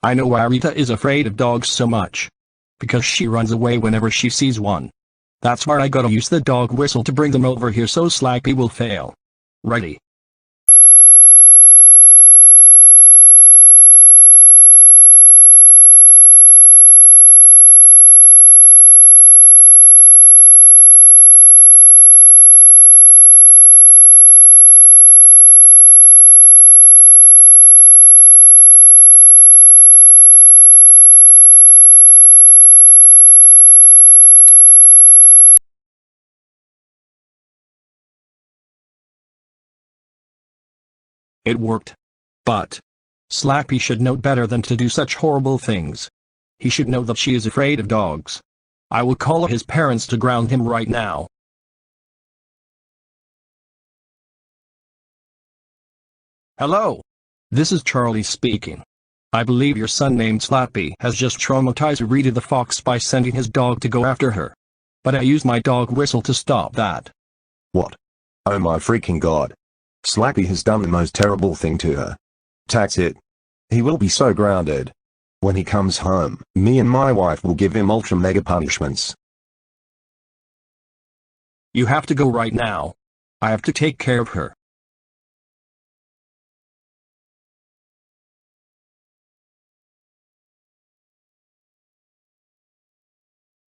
I know why Rita is afraid of dogs so much. Because she runs away whenever she sees one. That's why I gotta use the dog whistle to bring them over here so Slappy will fail. Ready? It worked. But Slappy should know better than to do such horrible things. He should know that she is afraid of dogs. I will call his parents to ground him right now. Hello. This is Charlie speaking. I believe your son named Slappy has just traumatized Rita the fox by sending his dog to go after her. But I used my dog whistle to stop that. What? Oh my freaking god. Slappy has done the most terrible thing to her. That's it. He will be so grounded. When he comes home, me and my wife will give him ultra mega punishments. You have to go right now. I have to take care of her.